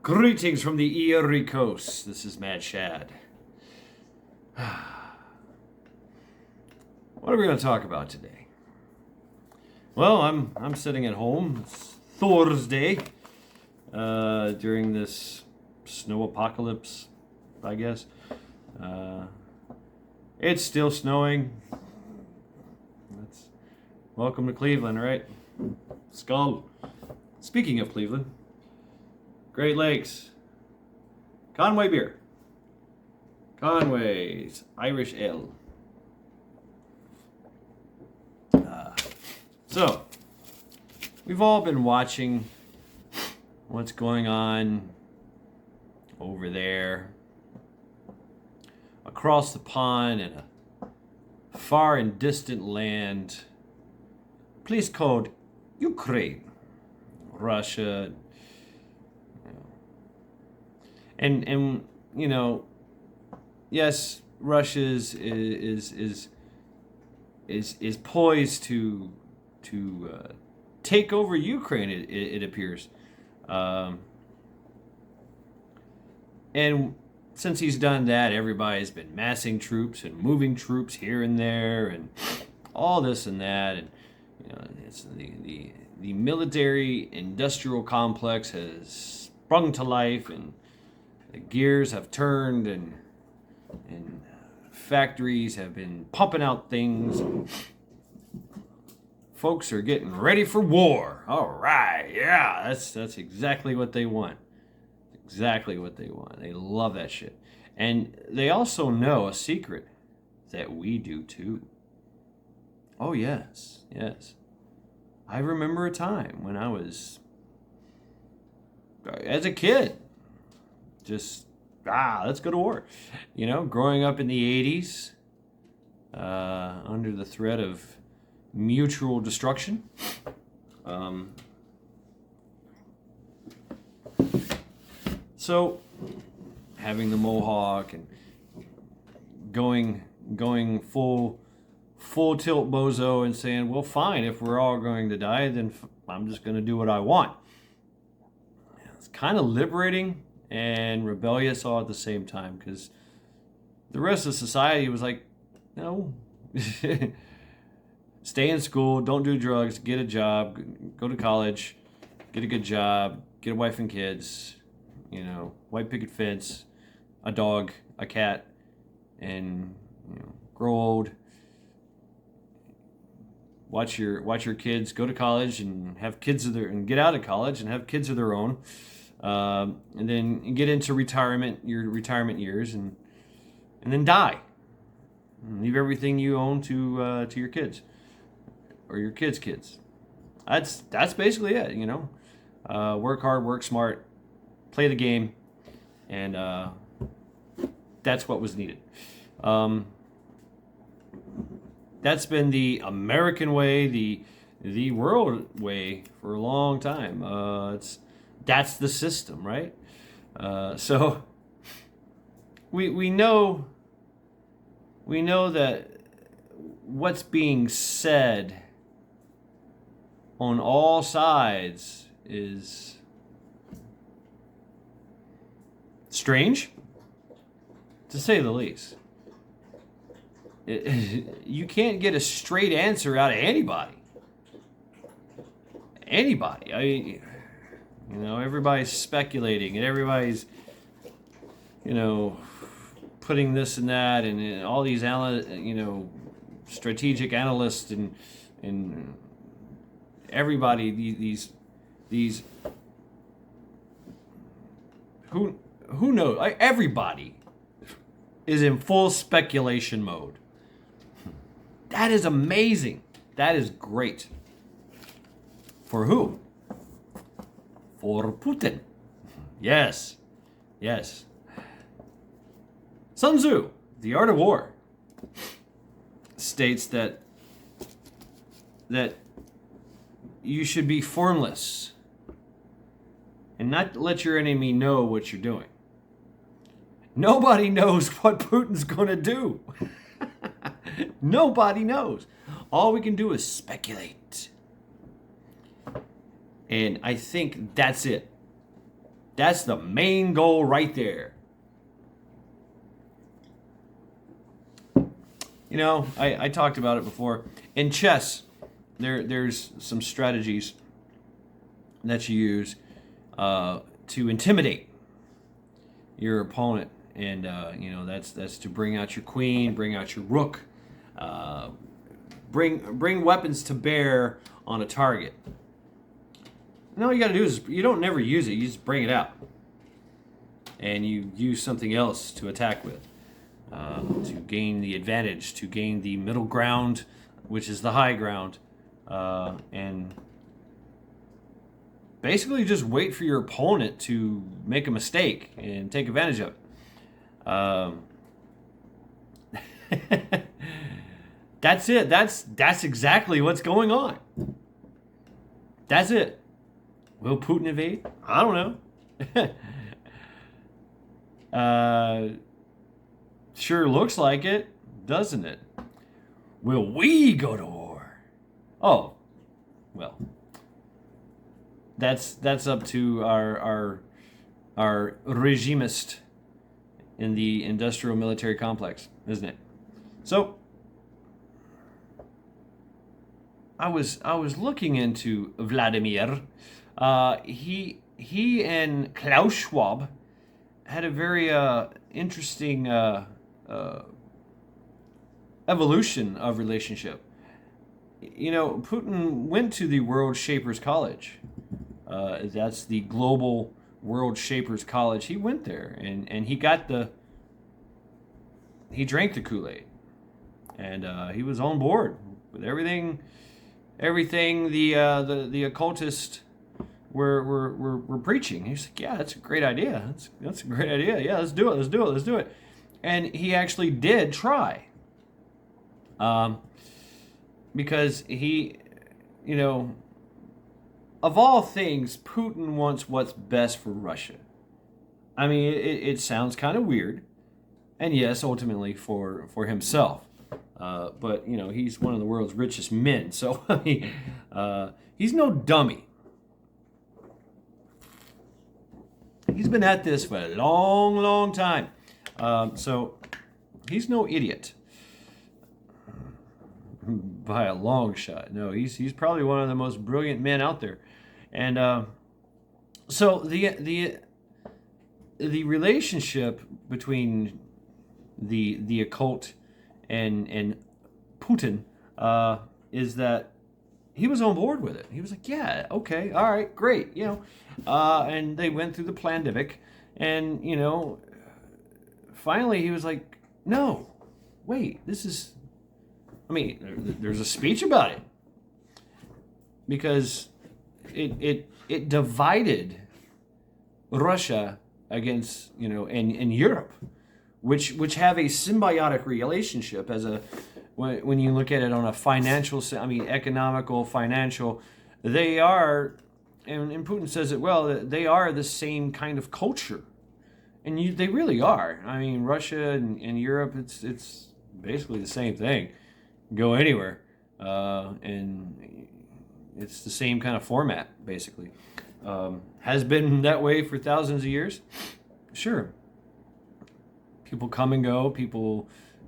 Greetings from the Erie Coast. This is Mad Shad. What are we going to talk about today? Well, I'm sitting at home. It's Thursday during this snow apocalypse, I guess. It's still snowing. Welcome to Cleveland, right? Skull. Speaking of Cleveland, Great Lakes, Conway beer, Conway's Irish Ale. So, we've all been watching what's going on over there, across the pond in a far and distant land, a place called Ukraine, Russia. And you know, yes, Russia is poised to take over Ukraine. It appears, and since he's done that, everybody's been massing troops and moving troops here and there, and all this and that, and you know, it's the military industrial complex has sprung to life, and the gears have turned, and factories have been pumping out things. And folks are getting ready for war. All right, yeah, that's exactly what they want. Exactly what they want. They love that shit. And they also know a secret that we do too. Oh, yes. I remember a time when I was, as a kid, just, let's go to war. You know, growing up in the 80s, under the threat of mutual destruction. So, having the Mohawk and going full tilt bozo and saying, well, fine, if we're all going to die, then I'm just going to do what I want. It's kind of liberating and rebellious all at the same time, because the rest of society was like, no, stay in school, don't do drugs, get a job, go to college, get a good job, get a wife and kids, you know, white picket fence, a dog, a cat, and you know, grow old. Watch your kids go to college and have kids of their, and get out of college and have kids of their own. And then get into your retirement years, and then die. And leave everything you own to your kids or your kids' kids. That's basically it. You know, work hard, work smart, play the game, and that's what was needed. That's been the American way, the world way for a long time. That's the system, right? So we know that what's being said on all sides is strange, to say the least. You can't get a straight answer out of anybody. I mean, you know, everybody's speculating, and everybody's, you know, putting this and that, and all these, strategic analysts and everybody, these who knows? Everybody is in full speculation mode. That is amazing. That is great. For who? For Putin. Yes. Sun Tzu, The Art of War, states that you should be formless and not let your enemy know what you're doing. Nobody knows what Putin's going to do. Nobody knows. All we can do is speculate. And I think that's it. That's the main goal right there. You know, I talked about it before. In chess, there's some strategies that you use to intimidate your opponent, and you know, that's to bring out your queen, bring out your rook, bring weapons to bear on a target. And all you got to do is you don't never use it. You just bring it out, and you use something else to attack with, to gain the advantage, to gain the middle ground, which is the high ground, and basically just wait for your opponent to make a mistake and take advantage of it. That's it. That's exactly what's going on. That's it. Will Putin invade? I don't know. Sure looks like it, doesn't it? Will we go to war? Oh, well. That's up to our regimist in the industrial military complex, isn't it? So I was looking into Vladimir. He and Klaus Schwab had a very interesting evolution of relationship. You know, Putin went to the World Shapers College. That's the Global World Shapers College. He went there, and he drank the Kool-Aid, and he was on board with everything the occultists were preaching. He's like, yeah, that's a great idea. That's a great idea. Yeah, let's do it. And he actually did try, because he, you know, of all things, Putin wants what's best for Russia. I mean, it sounds kind of weird, and yes, ultimately for himself. But you know, he's one of the world's richest men, so I mean, he's no dummy. He's been at this for a long, long time, so he's no idiot by a long shot. No, he's probably one of the most brilliant men out there, and so the relationship between the occult and Putin is that he was on board with it. He was like, yeah, okay, all right, great, you know. And they went through the pandemic, and, you know, finally he was like, no, wait, this is, I mean, there's a speech about it. Because it divided Russia against, you know, and Europe, which have a symbiotic relationship as a, when you look at it on a financial, I mean, economical, financial, they are, and Putin says it well, they are the same kind of culture. And they really are. I mean, Russia and Europe, it's basically the same thing. Go anywhere, and it's the same kind of format, basically. Has been that way for thousands of years. Sure. People come and go,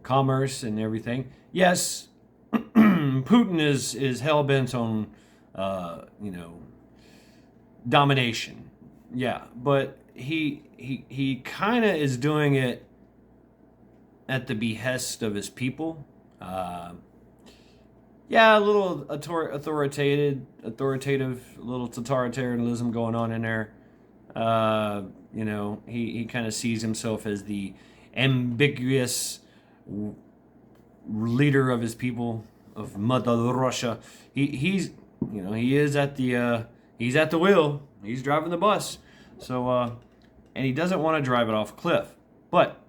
commerce and everything. Yes, Putin is hell-bent on, you know, domination. Yeah, but he kind of is doing it at the behest of his people. Yeah, a little authoritative, a little totalitarianism going on in there. You know, he kind of sees himself as the ambiguous leader of his people, of Mother Russia. He's you know, he is at the he's at the wheel. He's driving the bus. So and he doesn't want to drive it off a cliff. But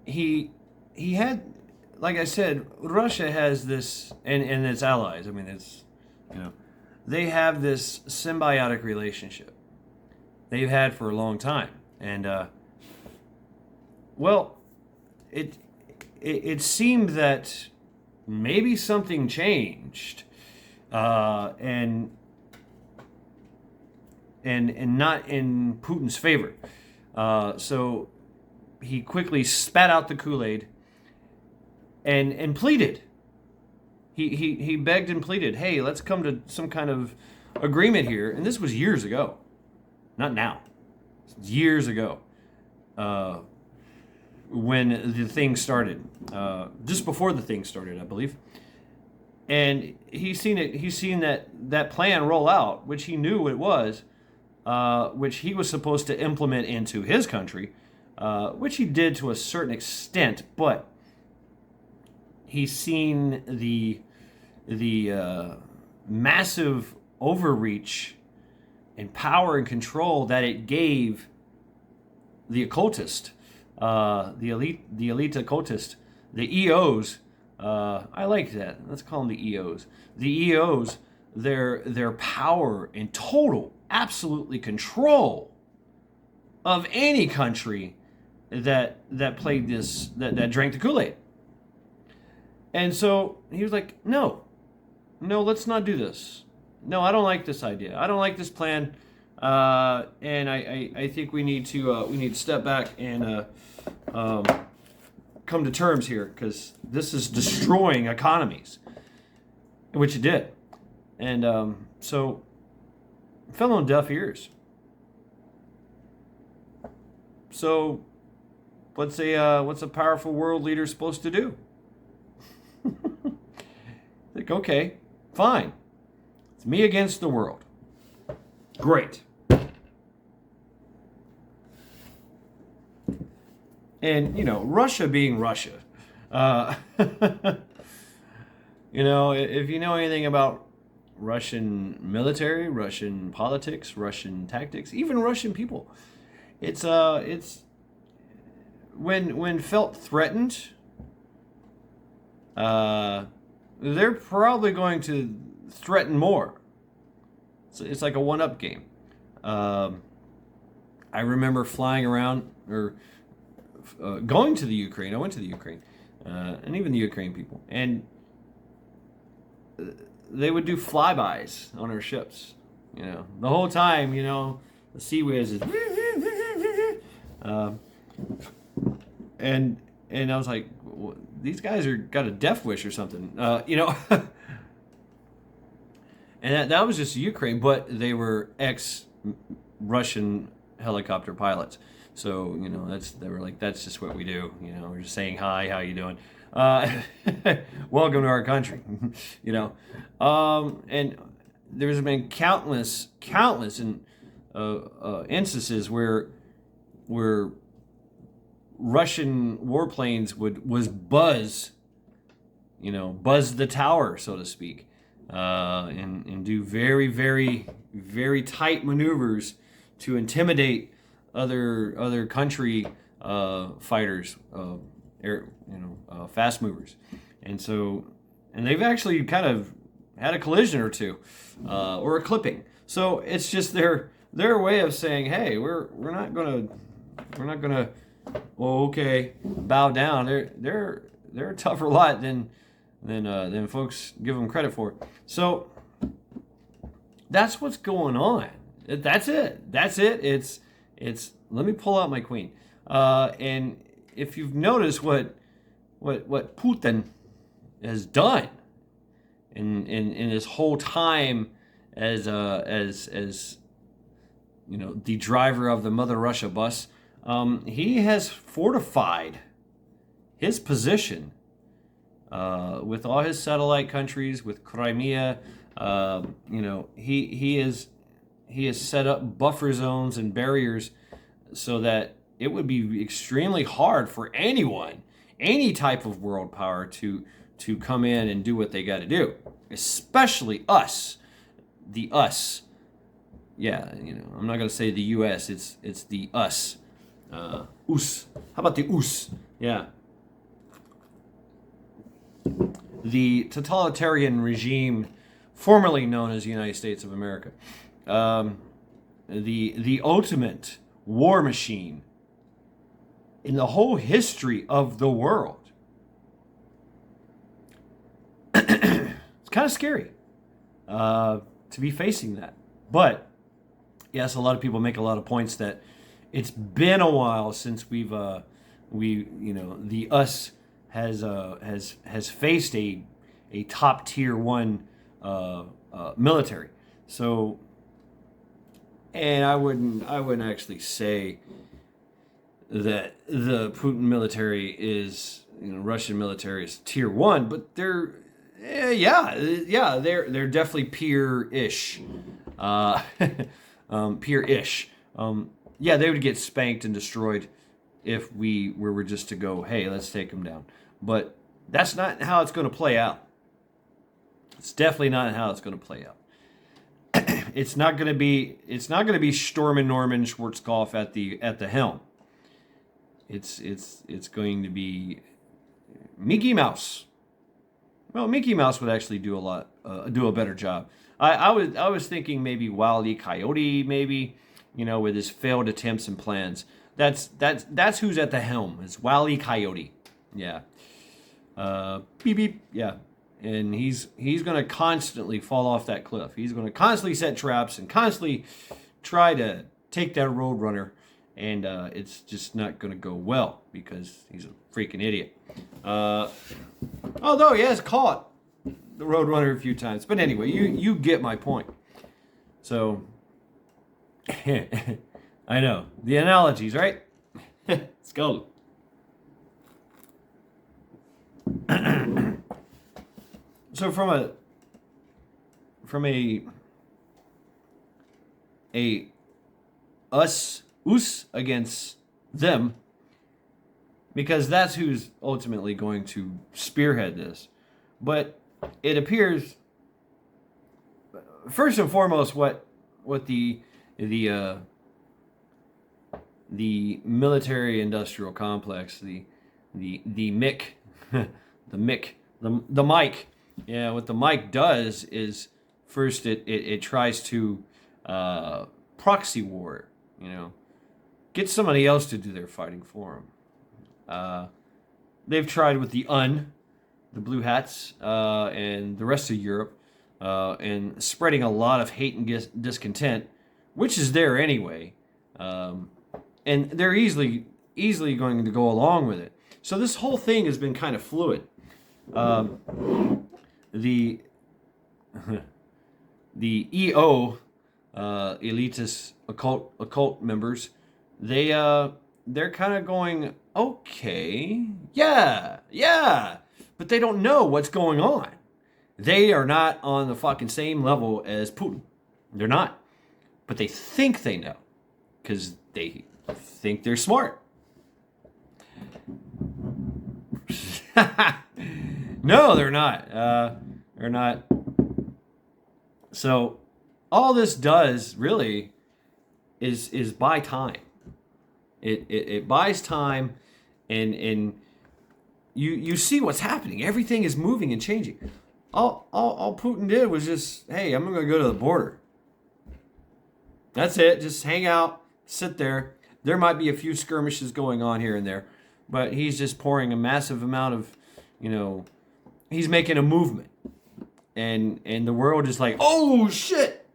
he had, like I said, Russia has this, and its allies. I mean, it's, you know, they have this symbiotic relationship they've had for a long time, and well, it seemed that maybe something changed, and and not in Putin's favor. So he quickly spat out the Kool-Aid and pleaded. He begged and pleaded, hey, let's come to some kind of agreement here. And this was years ago, not now, years ago, when the thing started, just before the thing started, I believe. And he's seen that plan roll out, which he knew what it was, which he was supposed to implement into his country, which he did to a certain extent, but he's seen the massive overreach and power and control that it gave the occultist, the elite occultist, the EOs. I like that. Let's call them the EOs. The EOs, their power and total, absolutely control of any country that played this, that drank the Kool-Aid. And so he was like, no, let's not do this. No, I don't like this idea. I don't like this plan. And I think we need to step back and come to terms here, because this is destroying economies, which it did. And so it fell on deaf ears. So what's a powerful world leader supposed to do? Like, okay, fine. It's me against the world. Great. And, Russia being Russia. If you know anything about Russian military, Russian politics, Russian tactics, even Russian people, it's when felt threatened, they're probably going to threaten more. So it's like a one-up game. I remember flying around or going to the Ukraine. I went to the Ukraine, and even the Ukraine people, and they would do flybys on our ships. The whole time, the Sea Whiz is, and I was like, these guys got a death wish or something, And that was just Ukraine, but they were ex-Russian helicopter pilots. So, they were like, that's just what we do. We're just saying hi, how you doing? Welcome to our country. And there's been countless instances where Russian warplanes was buzz the tower, so to speak, and do very, very, very tight maneuvers to intimidate other country fighters, fast movers, and they've actually kind of had a collision or two, or a clipping. So it's just their way of saying, hey, we're not gonna bow down. They're a tougher lot than folks give them credit for. So that's what's going on. That's it. It's let me pull out my queen. And if you've noticed what Putin has done in his whole time as the driver of the Mother Russia bus, he has fortified his position with all his satellite countries, with Crimea. He has set up buffer zones and barriers so that it would be extremely hard for anyone, any type of world power to come in and do what they got to do, especially us, the us. Yeah, I'm not going to say the U.S., it's the us. US. How about the US? Yeah. The totalitarian regime formerly known as the United States of America. The ultimate war machine in the whole history of the world. It's kind of scary to be facing that. But yes, a lot of people make a lot of points that it's been a while since the us has faced a top tier one military. So, and I wouldn't actually say that the Putin military is, Russian military is tier one, but they're they're definitely peer-ish, uh, peer-ish. Yeah, they would get spanked and destroyed if we were just to go, hey, let's take them down. But that's not how it's going to play out. It's definitely not how it's going to play out. It's not going to be Storm and Norman Schwarzkopf at the helm. It's going to be Mickey Mouse. Well, Mickey Mouse would actually do a better job. I was thinking maybe Wile E. Coyote, maybe, with his failed attempts and plans. That's who's at the helm. It's Wile E. Coyote. Yeah. Beep beep. Yeah. And he's going to constantly fall off that cliff. He's going to constantly set traps and constantly try to take that Roadrunner, and it's just not going to go well because he's a freaking idiot. Although he has caught the Roadrunner a few times. But anyway, you get my point. So, I know. The analogies, right? Let's go. So from a us against them, because that's who's ultimately going to spearhead this. But it appears, first and foremost, what the military industrial complex, the MIC, the Mike. Yeah, what the Mike does is first it tries to proxy war, get somebody else to do their fighting for them. They've tried with the Blue Hats, and the rest of Europe, and spreading a lot of hate and discontent, which is there anyway, and they're easily going to go along with it. So this whole thing has been kind of fluid. The EO, elitist occult members, they're kind of going, okay, yeah, but they don't know what's going on. They are not on the fucking same level as Putin. They're not, but they think they know because they think they're smart. No, they're not. They're not. So, all this does really is buy time. It buys time, and you see what's happening. Everything is moving and changing. All Putin did was just, hey, I'm gonna go to the border. That's it. Just hang out, sit there. There might be a few skirmishes going on here and there, but he's just pouring a massive amount of, he's making a movement, and the world is like, oh shit,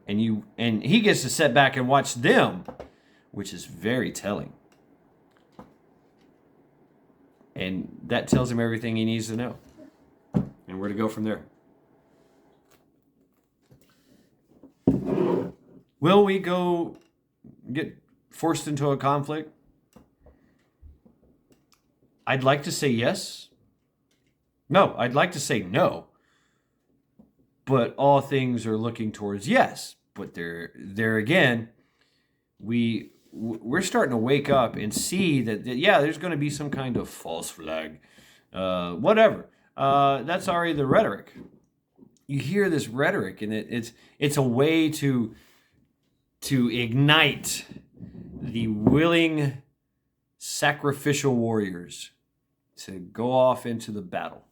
and he gets to sit back and watch them, which is very telling, and that tells him everything he needs to know, and where to go from there. Will we go get forced into a conflict? I'd like to say yes. No, I'd like to say no. But all things are looking towards yes. But there again, we're starting to wake up and see that yeah, there's going to be some kind of false flag, whatever. That's already the rhetoric. You hear this rhetoric, and it's a way to ignite the willing sacrificial warriors to go off into the battle.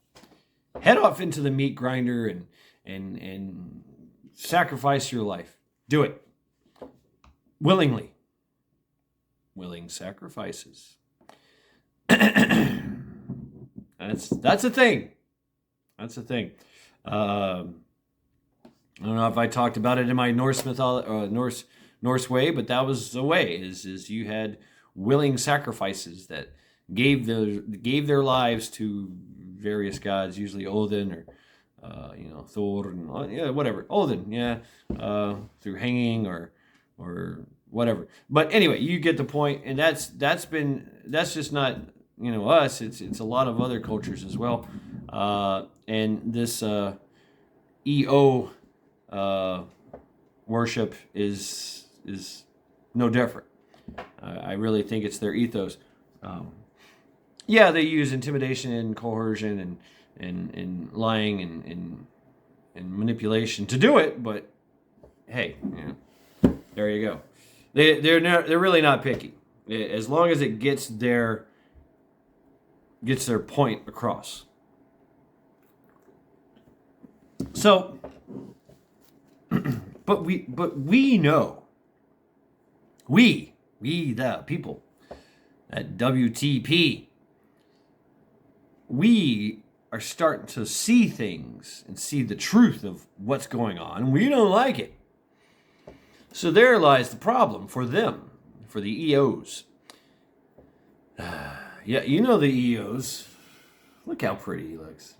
Head off into the meat grinder and sacrifice your life. Do it. Willingly. Willing sacrifices. That's a thing. That's a thing. I don't know if I talked about it in my Norse way, but that was the way. Is you had willing sacrifices that gave their lives to various gods, usually Odin or Thor and yeah, whatever, Odin, yeah, through hanging or whatever. But anyway, you get the point, and that's just not us. It's a lot of other cultures as well, and this EO worship is no different. I really think it's their ethos. Yeah, they use intimidation and coercion and lying and manipulation to do it, but hey, there you go. They're really not picky, as long as it gets their point across. So, but we know, we the people at WTP, we are starting to see things and see the truth of what's going on. We don't like it. So there lies the problem for them, for the EOs. Yeah, you know the EOs. Look how pretty he looks.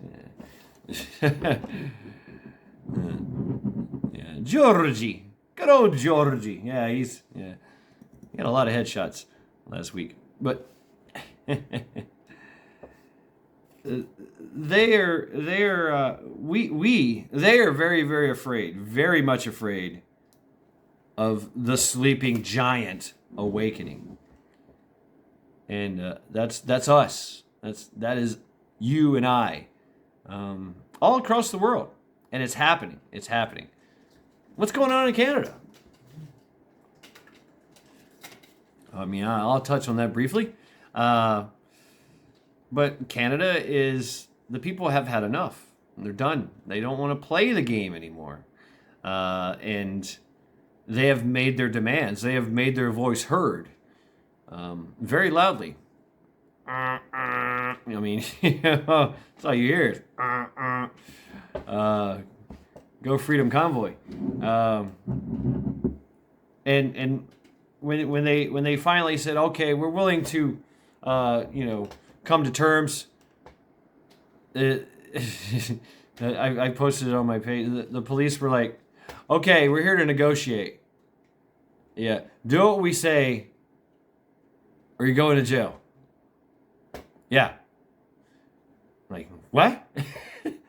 Yeah. Yeah, Georgie. Good old Georgie. Yeah, he had a lot of headshots last week. But they are very, very afraid, very much afraid of the sleeping giant awakening. And that's us. That is you and I, all across the world, and it's happening. It's happening. What's going on in Canada? I mean, I'll touch on that briefly, but Canada the people have had enough. They're done. They don't want to play the game anymore, and they have made their demands. They have made their voice heard, very loudly. I mean, that's all you hear is go Freedom Convoy, and when they finally said, okay, we're willing to come to terms. I posted it on my page. The police were like, okay, we're here to negotiate. Yeah, do what we say, or you're going to jail. Yeah. Like, what?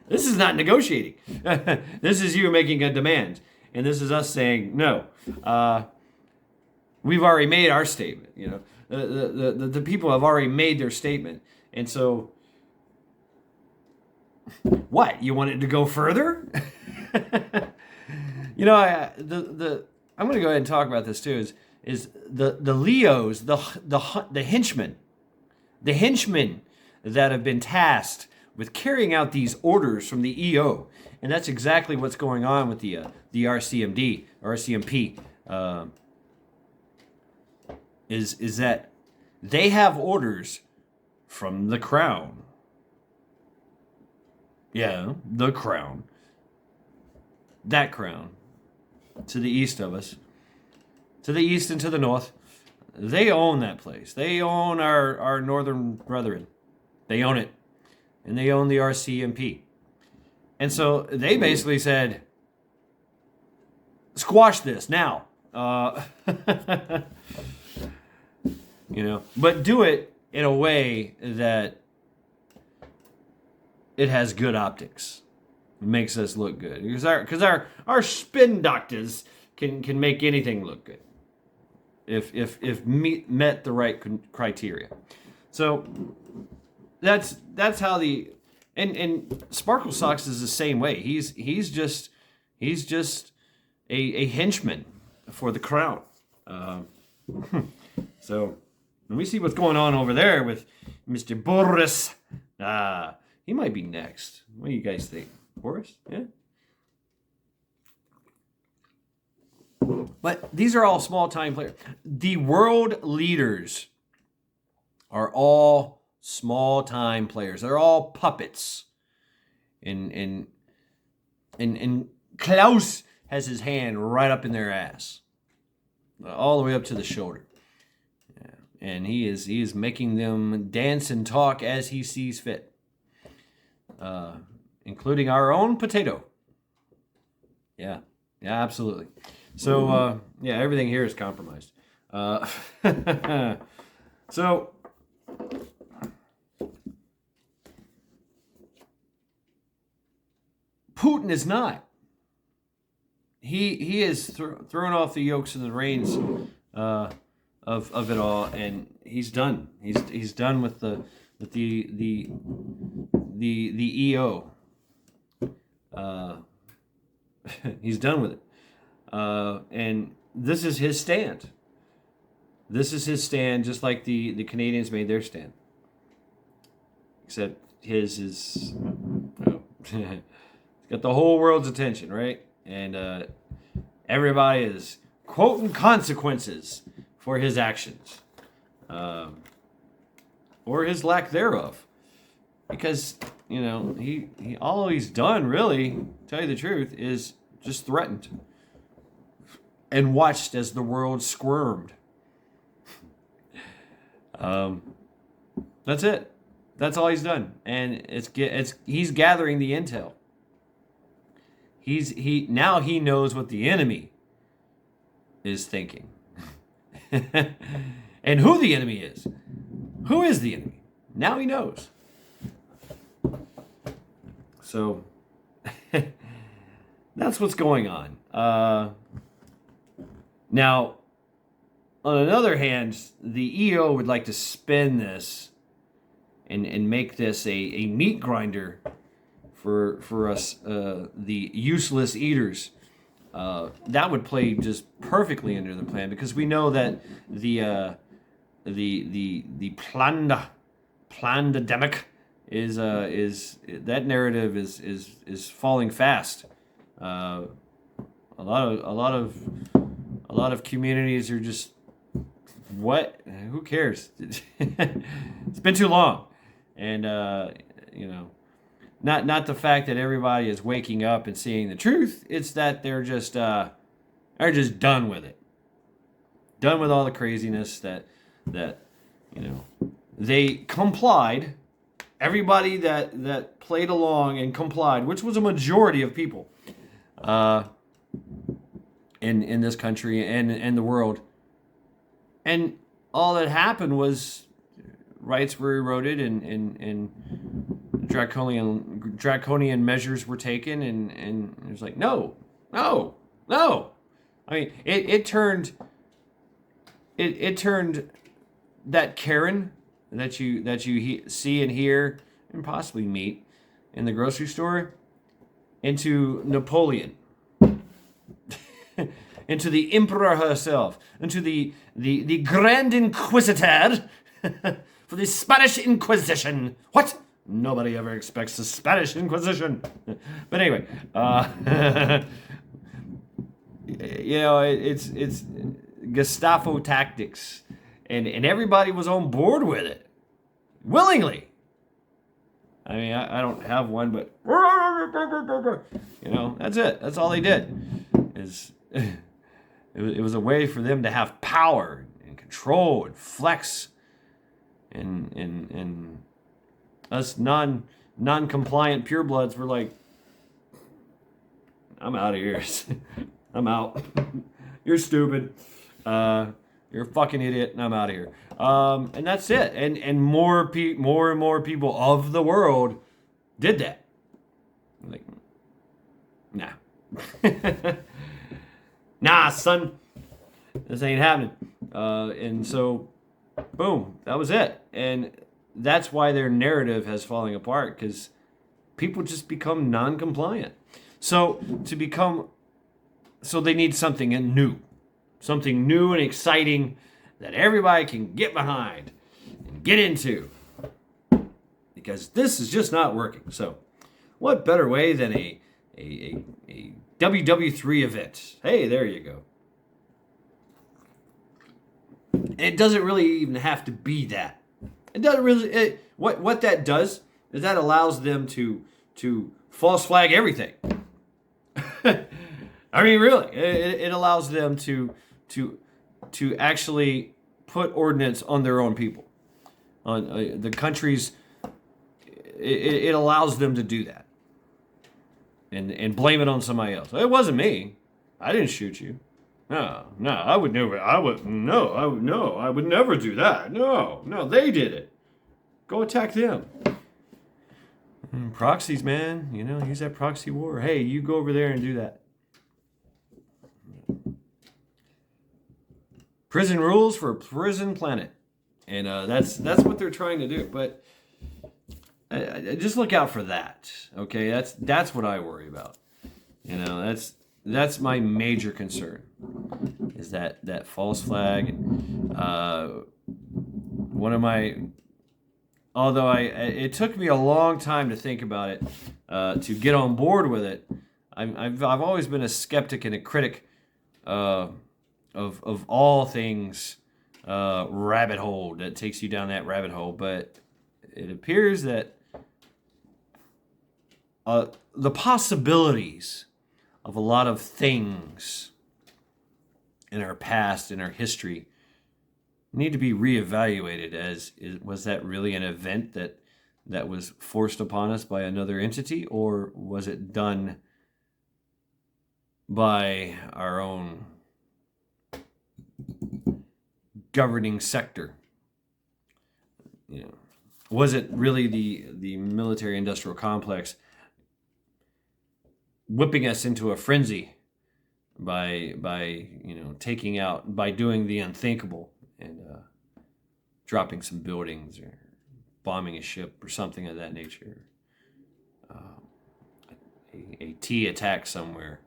This is not negotiating. This is you making a demand. And this is us saying, no. We've already made our statement. The people have already made their statement. And so, what? You want it to go further? I'm going to go ahead and talk about this too, is the Leos, the henchmen that have been tasked with carrying out these orders from the EO, and that's exactly what's going on with the RCMP, is that they have orders from the Crown. Yeah, the Crown. That Crown. To the east of us. To the east and to the north. They own that place. They own our northern brethren. They own it. And they own the RCMP. And so they basically said, squash this now. But do it in a way that it has good optics. It makes us look good. Because our spin doctors can make anything look good. If met the right criteria. So that's how and Sparkle Socks is the same way. He's just a henchman for the Crown. So let me see what's going on over there with Mr. Boris. He might be next. What do you guys think? Boris? Yeah. But these are all small-time players. The world leaders are all small-time players. They're all puppets. And Klaus has his hand right up in their ass, all the way up to the shoulder. Yeah. And he is making them dance and talk as he sees fit, including our own potato. Yeah, absolutely. So, everything here is compromised. So, Putin is not. He is thrown off the yokes and the reins of it all, and he's done. He's done with the EO. He's done with it, and this is his stand. This is his stand, just like the Canadians made their stand. Except his is, it's got the whole world's attention, right? And everybody is quoting consequences for his actions, or his lack thereof, because he all he's done, really, to tell you the truth, is just threatened and watched as the world squirmed. That's it. That's all he's done, and he's gathering the intel. Now he knows what the enemy is thinking, and who the enemy is. Who is the enemy? Now he knows. So that's what's going on. Now, on another hand, the EO would like to spin this and make this a meat grinder for us, the useless eaters. That would play just perfectly under the plan, because we know that the plandemic is that narrative is falling fast. A lot of communities are just, what? Who cares? It's been too long, and not the fact that everybody is waking up and seeing the truth. It's that they're just done with it, done with all the craziness that they complied. Everybody that played along and complied, which was a majority of people, in this country and the world. And all that happened was rights were eroded and draconian measures were taken, and it was like, no. I mean, it turned that Karen that you see and hear and possibly meet in the grocery store into Napoleon. Into the emperor herself, into the Grand Inquisitor for the Spanish Inquisition. What? Nobody ever expects the Spanish Inquisition. But anyway, it's Gestapo tactics, and everybody was on board with it willingly. I mean, I don't have one, but that's it. That's all they did. It was a way for them to have power and control and flex, and us non-compliant purebloods were like, I'm out of here. I'm out. You're stupid. You're a fucking idiot, and I'm out of here. And that's it. And more and more people of the world did that. Like, nah. Nah, son, this ain't happening. And so, boom, that was it. And that's why their narrative has falling apart, because people just become non-compliant. So they need something new and exciting that everybody can get behind and get into, because this is just not working. So, what better way than a WW3 event? Hey, there you go. It doesn't really even have to be that. It doesn't really. What that does is that allows them to false flag everything. I mean, really, it allows them to actually put ordinance on their own people, on the countries. It allows them to do that, and blame it on somebody else. It wasn't me. I didn't shoot you. No, I would never. I would never do that. No, they did it. Go attack them. Proxies, man. Use that proxy war. Hey, you go over there and do that. Prison rules for a prison planet, and that's what they're trying to do. But I just look out for that. Okay, that's what I worry about. That's my major concern. Is that false flag? One of my, although it took me a long time to think about it, to get on board with it. I've always been a skeptic and a critic of all things rabbit hole that takes you down that rabbit hole. But it appears that the possibilities of a lot of things in our past, in our history, need to be reevaluated. Was that really an event that was forced upon us by another entity, or was it done by our own governing sector? Was it really the military industrial complex whipping us into a frenzy by taking out, by doing the unthinkable and dropping some buildings or bombing a ship or something of that nature? A T attack somewhere,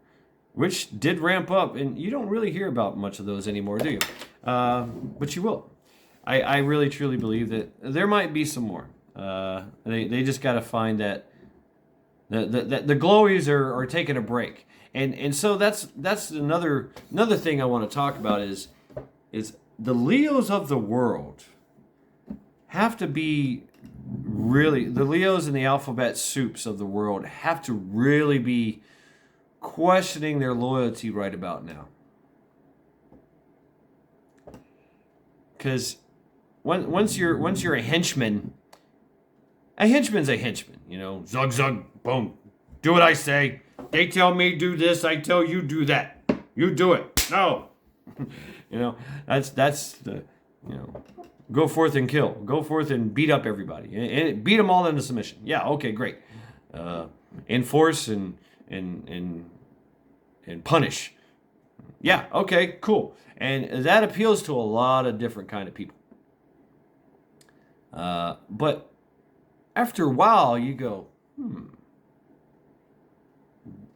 which did ramp up, and you don't really hear about much of those anymore, do you? But you will. I really truly believe that there might be some more. They just got to find that the glowies are taking a break, and so that's another thing I want to talk about is the Leos of the world have to be really, the Leos and the alphabet soups of the world have to really be questioning their loyalty right about now. Because once you're a henchman's a henchman. Zug zug, boom, do what I say. They tell me do this, I tell you do that. You do it. No, that's the go forth and kill. Go forth and beat up everybody and beat them all into submission. Yeah, okay, great. Enforce and punish. Yeah, okay, cool. And that appeals to a lot of different kind of people. But after a while, you go,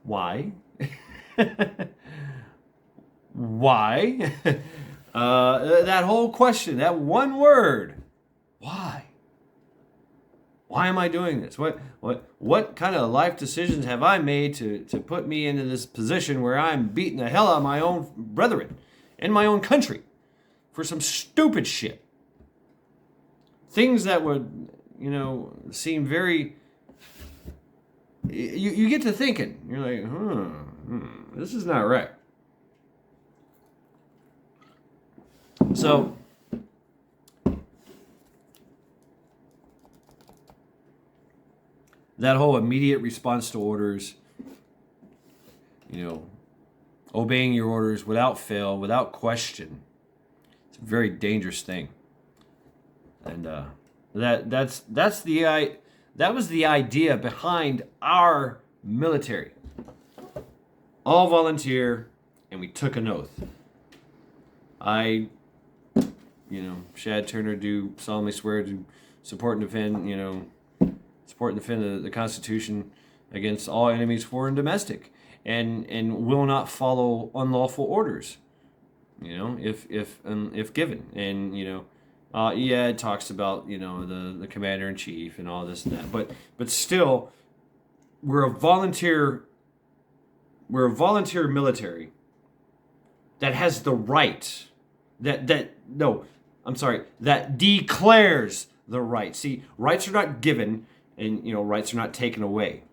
why? Why? That whole question, that one word, why? Why am I doing this? What kind of life decisions have I made to put me into this position where I'm beating the hell out of my own brethren in my own country for some stupid shit? Things that would, seem very... You get to thinking. You're like, this is not right. So, that whole immediate response to orders, obeying your orders without fail, without question, it's a very dangerous thing. And that was the idea behind our military. All volunteer, and we took an oath. Shad Turner, do solemnly swear to support and defend, the Constitution against all enemies, foreign and domestic, and will not follow unlawful orders, if given. And it talks about the commander in chief and all this and that, but still, we're a volunteer military that has the right that declares the right. See, rights are not given, and rights are not taken away.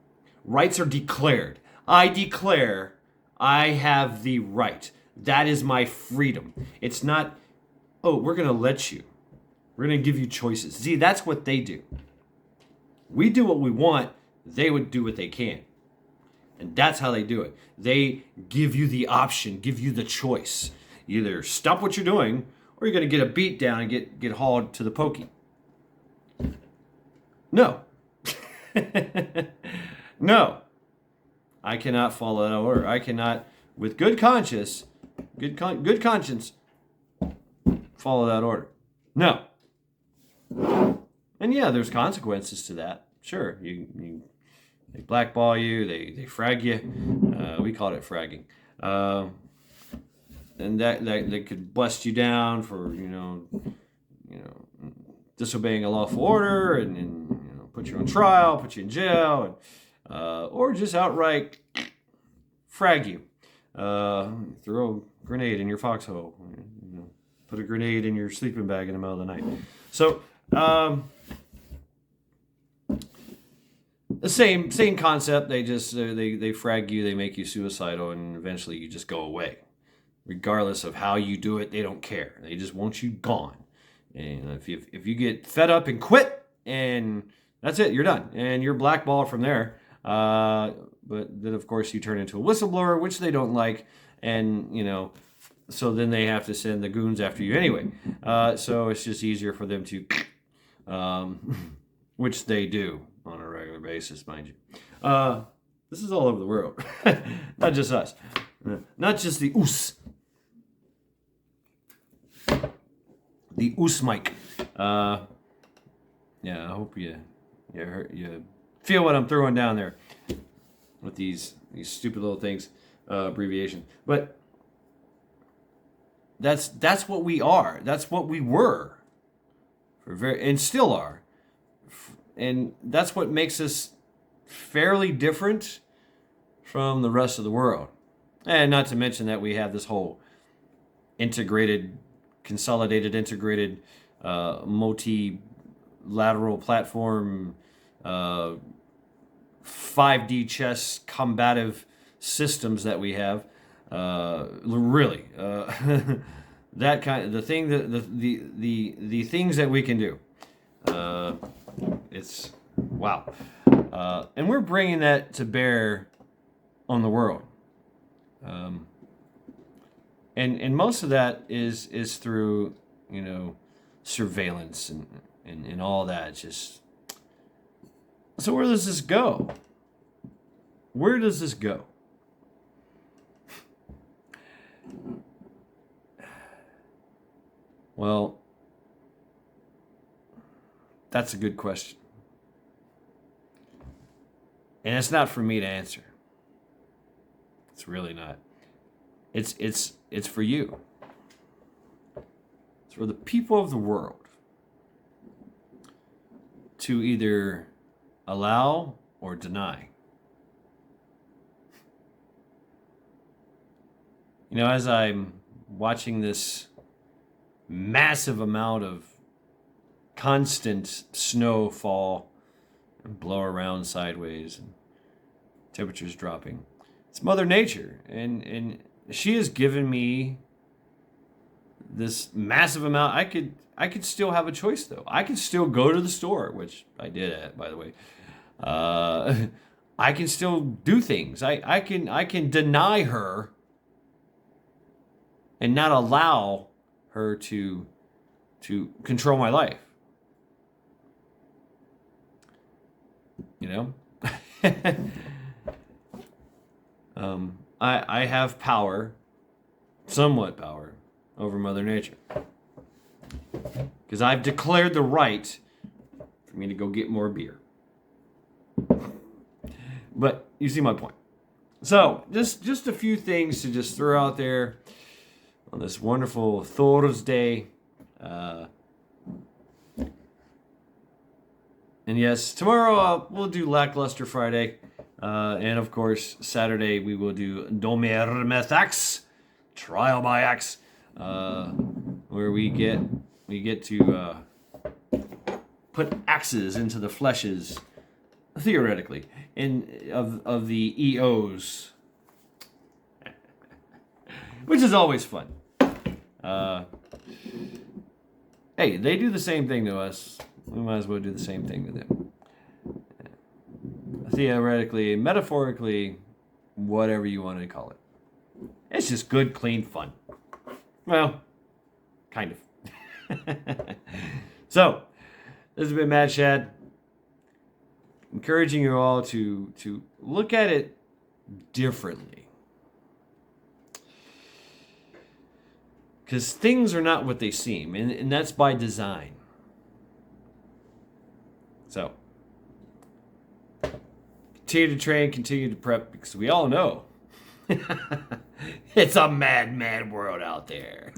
Rights are declared. I declare I have the right. That is my freedom. It's not, oh, we're going to let you. We're going to give you choices. See, that's what they do. We do what we want. They would do what they can. And that's how they do it. They give you the option, give you the choice. You either stop what you're doing, or you're going to get a beat down and get hauled to the pokey. No. No. I cannot follow that order. I cannot, with good conscience, follow that order. No. And yeah, there's consequences to that. Sure, they blackball you, they frag you. We called it fragging. And that they could bust you down for disobeying a lawful order, and put you on trial, put you in jail, or just outright frag you. Throw a grenade in your foxhole. Put a grenade in your sleeping bag in the middle of the night. So the same concept. They just they frag you, they make you suicidal, and eventually you just go away. Regardless of how you do it, they don't care. They just want you gone. And if you get fed up and quit, and that's it, you're done, and you're blackballed from there. But then of course you turn into a whistleblower, which they don't like, and so then they have to send the goons after you anyway. So it's just easier for them to, which they do on a regular basis, mind you. This is all over the world, not just us, not just the oos. The oos mic. Yeah, I hope you feel what I'm throwing down there with these stupid little things, abbreviation. But that's what we are. That's what we were, and still are, and that's what makes us fairly different from the rest of the world. And not to mention that we have this whole consolidated, integrated, multilateral platform, 5D chess combative systems that we have. Really, that kind of the thing that the things that we can do. It's wow, and we're bringing that to bear on the world. And most of that is through surveillance and all that. It's just, so where does this go? Where does this go? Well, that's a good question. And it's not for me to answer. It's really not. It's for you. It's for the people of the world to either allow or deny. As I'm watching this massive amount of constant snow fall and blow around sideways and temperatures dropping, it's Mother Nature, and she has given me this massive amount. I could still have a choice, though. I could still go to the store, which I did, by the way. I can still do things. I can deny her and not allow her to control my life. I have power, somewhat power, over Mother Nature. Because I've declared the right for me to go get more beer. But you see my point. So, just a few things to just throw out there on this wonderful Thursday. And yes, tomorrow we'll do Lackluster Friday. And of course, Saturday we will do Domer Methax, Trial by Axe, where we get to put axes into the fleshes, theoretically, of the EOs which is always fun. Hey, they do the same thing to us. We might as well do the same thing to them. Theoretically, metaphorically, whatever you want to call it. It's just good, clean fun. Well, kind of. So, this has been Mad Shad. Encouraging you all to look at it differently. Because things are not what they seem, and that's by design. So, continue to train, continue to prep, because we all know it's a mad, mad world out there.